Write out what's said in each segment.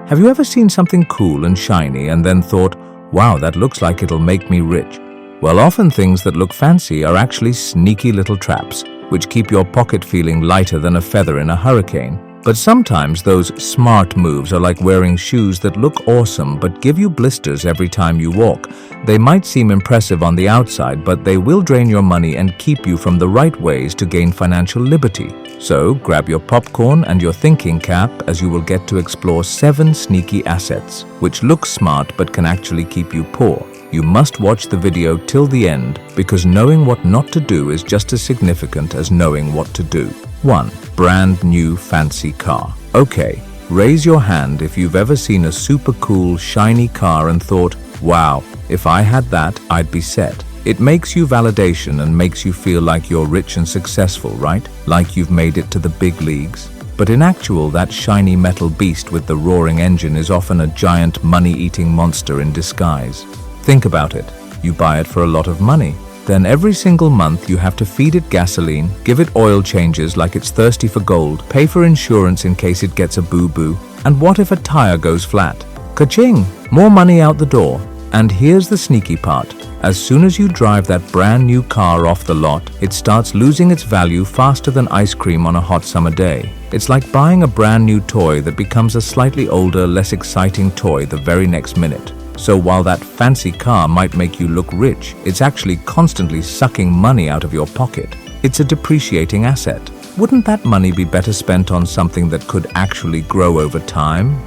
Have you ever seen something cool and shiny and then thought, wow, that looks like it'll make me rich? Well, often things that look fancy are actually sneaky little traps, which keep your pocket feeling lighter than a feather in a hurricane. But sometimes those smart moves are like wearing shoes that look awesome but give you blisters every time you walk. They might seem impressive on the outside, but they will drain your money and keep you from the right ways to gain financial liberty. So grab your popcorn and your thinking cap, as you will get to explore 7 sneaky assets, which look smart but can actually keep you poor. You must watch the video till the end, because knowing what not to do is just as significant as knowing what to do. 1. Brand new fancy car. Okay, raise your hand if you've ever seen a super cool, shiny car and thought, wow, if I had that, I'd be set. It makes you validation and makes you feel like you're rich and successful, right? Like you've made it to the big leagues. But in actual, that shiny metal beast with the roaring engine is often a giant money-eating monster in disguise. Think about it. You buy it for a lot of money. Then every single month you have to feed it gasoline, give it oil changes like it's thirsty for gold, pay for insurance in case it gets a boo-boo, and what if a tire goes flat? Ka-ching! More money out the door. And here's the sneaky part. As soon as you drive that brand new car off the lot, it starts losing its value faster than ice cream on a hot summer day. It's like buying a brand new toy that becomes a slightly older, less exciting toy the very next minute. So while that fancy car might make you look rich, it's actually constantly sucking money out of your pocket. It's a depreciating asset. Wouldn't that money be better spent on something that could actually grow over time?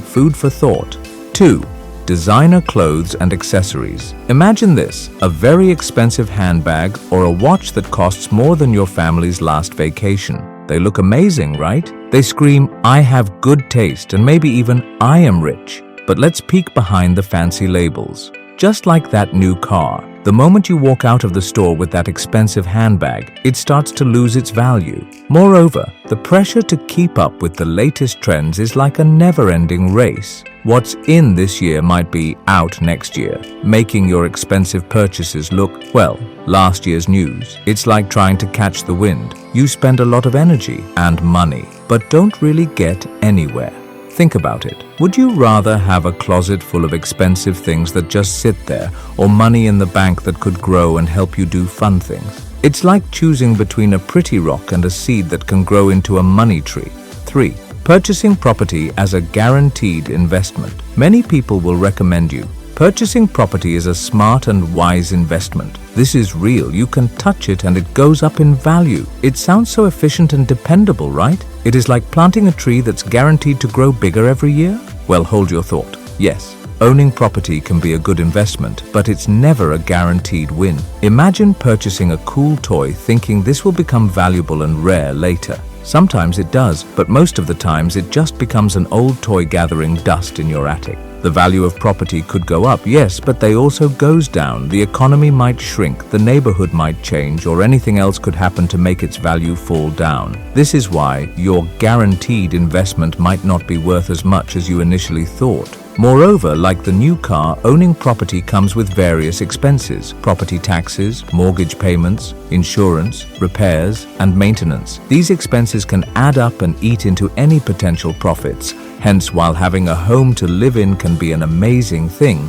Food for thought. 2. Designer clothes and accessories. Imagine this, a very expensive handbag or a watch that costs more than your family's last vacation. They look amazing, right? They scream, I have good taste, and maybe even I am rich. But let's peek behind the fancy labels. Just like that new car, the moment you walk out of the store with that expensive handbag, it starts to lose its value. Moreover, the pressure to keep up with the latest trends is like a never-ending race. What's in this year might be out next year, making your expensive purchases look, well, last year's news. It's like trying to catch the wind. You spend a lot of energy and money, but don't really get anywhere. Think about it. Would you rather have a closet full of expensive things that just sit there, or money in the bank that could grow and help you do fun things? It's like choosing between a pretty rock and a seed that can grow into a money tree. 3. Purchasing property as a guaranteed investment. Many people will recommend you. Purchasing property is a smart and wise investment. This is real. You can touch it and it goes up in value. It sounds so efficient and dependable, right? It is like planting a tree that's guaranteed to grow bigger every year. Well, hold your thought. Yes, owning property can be a good investment, but it's never a guaranteed win. Imagine purchasing a cool toy thinking this will become valuable and rare later. Sometimes it does, but most of the times it just becomes an old toy gathering dust in your attic. The value of property could go up, yes, but they also goes down. The economy might shrink, the neighborhood might change, or anything else could happen to make its value fall down. This is why your guaranteed investment might not be worth as much as you initially thought. Moreover, like the new car, owning property comes with various expenses: property taxes, mortgage payments, insurance, repairs, and maintenance. These expenses can add up and eat into any potential profits. Hence, while having a home to live in can be an amazing thing,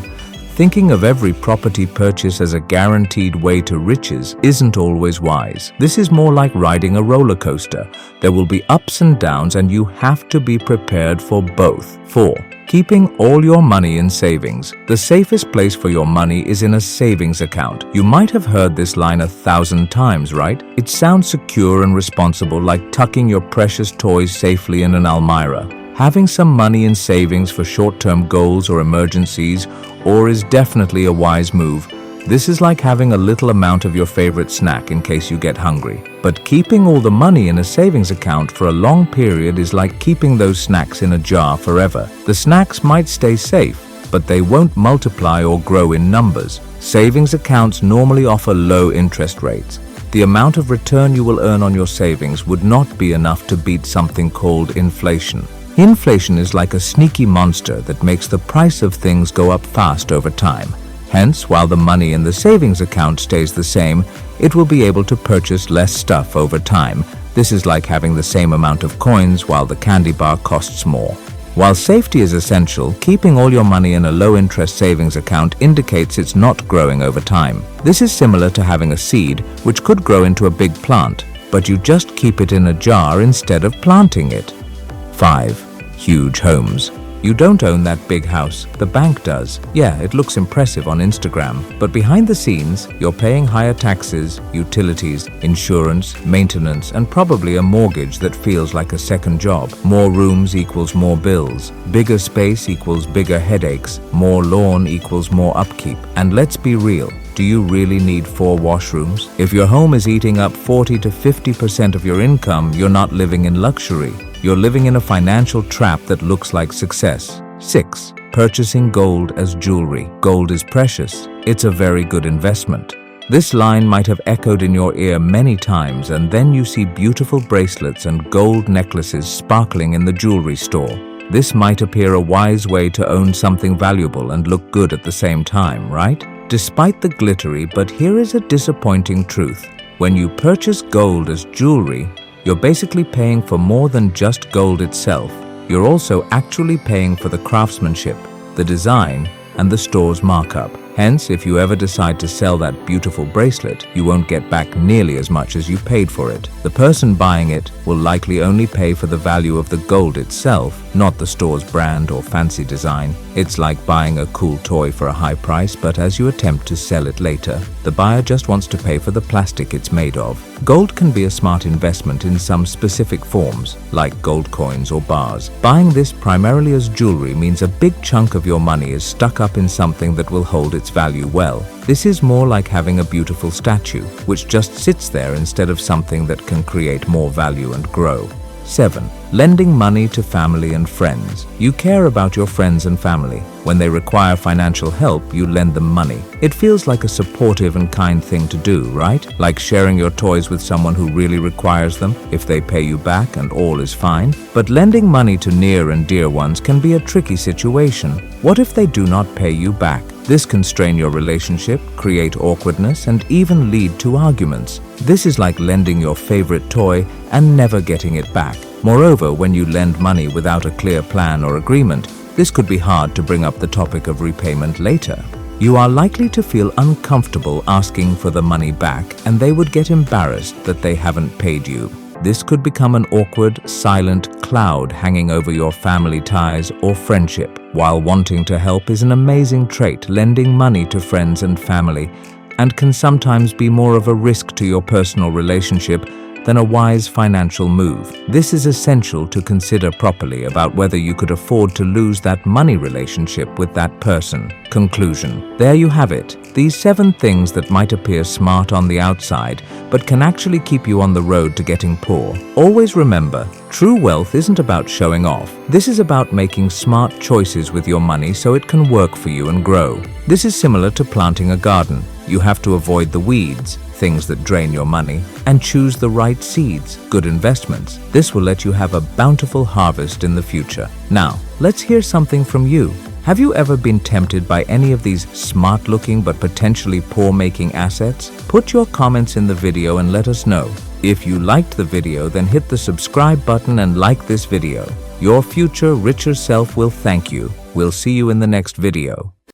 thinking of every property purchase as a guaranteed way to riches isn't always wise. This is more like riding a roller coaster. There will be ups and downs, and you have to be prepared for both. 4. Keeping all your money in savings. The safest place for your money is in a savings account. You might have heard this line 1,000 times, right? It sounds secure and responsible, like tucking your precious toys safely in an almirah. Having some money in savings for short-term goals or emergencies is definitely a wise move. This is like having a little amount of your favorite snack in case you get hungry. But keeping all the money in a savings account for a long period is like keeping those snacks in a jar forever. The snacks might stay safe, but they won't multiply or grow in numbers. Savings accounts normally offer low interest rates. The amount of return you will earn on your savings would not be enough to beat something called inflation. Inflation is like a sneaky monster that makes the price of things go up fast over time. Hence, while the money in the savings account stays the same, it will be able to purchase less stuff over time. This is like having the same amount of coins while the candy bar costs more. While safety is essential, keeping all your money in a low-interest savings account indicates it's not growing over time. This is similar to having a seed which could grow into a big plant, but you just keep it in a jar instead of planting it. 5. Huge homes. You don't own that big house, the bank does. Yeah, it looks impressive on Instagram, but behind the scenes, you're paying higher taxes, utilities, insurance, maintenance, and probably a mortgage that feels like a second job. More rooms equals more bills. Bigger space equals bigger headaches. More lawn equals more upkeep. And let's be real. Do you really need 4 washrooms? If your home is eating up 40 to 50% of your income, you're not living in luxury. You're living in a financial trap that looks like success. 6. Purchasing gold as jewelry. Gold is precious. It's a very good investment. This line might have echoed in your ear many times, and then you see beautiful bracelets and gold necklaces sparkling in the jewelry store. This might appear a wise way to own something valuable and look good at the same time, right? Despite the glittery, but here is a disappointing truth. When you purchase gold as jewelry, you're basically paying for more than just gold itself. You're also actually paying for the craftsmanship, the design, and the store's markup. Hence, if you ever decide to sell that beautiful bracelet, you won't get back nearly as much as you paid for it. The person buying it will likely only pay for the value of the gold itself, not the store's brand or fancy design. It's like buying a cool toy for a high price, but as you attempt to sell it later, the buyer just wants to pay for the plastic it's made of. Gold can be a smart investment in some specific forms, like gold coins or bars. Buying this primarily as jewelry means a big chunk of your money is stuck up in something that will hold its value well. This is more like having a beautiful statue, which just sits there instead of something that can create more value and grow. 7. Lending money to family and friends. You care about your friends and family. When they require financial help, you lend them money. It feels like a supportive and kind thing to do, right? Like sharing your toys with someone who really requires them. If they pay you back and all is fine. But lending money to near and dear ones can be a tricky situation. What if they do not pay you back? This can strain your relationship, create awkwardness, and even lead to arguments. This is like lending your favorite toy and never getting it back. Moreover, when you lend money without a clear plan or agreement, this could be hard to bring up the topic of repayment later. You are likely to feel uncomfortable asking for the money back, and they would get embarrassed that they haven't paid you. This could become an awkward, silent cloud hanging over your family ties or friendship. While wanting to help is an amazing trait, lending money to friends and family and can sometimes be more of a risk to your personal relationship than a wise financial move. This is essential to consider properly about whether you could afford to lose that money relationship with that person. Conclusion. There you have it. These 7 things that might appear smart on the outside, but can actually keep you on the road to getting poor. Always remember, true wealth isn't about showing off. This is about making smart choices with your money so it can work for you and grow. This is similar to planting a garden. You have to avoid the weeds, things that drain your money, and choose the right seeds, good investments. This will let you have a bountiful harvest in the future. Now, let's hear something from you. Have you ever been tempted by any of these smart-looking but potentially poor-making assets? Put your comments in the video and let us know. If you liked the video, then hit the subscribe button and like this video. Your future richer self will thank you. We'll see you in the next video.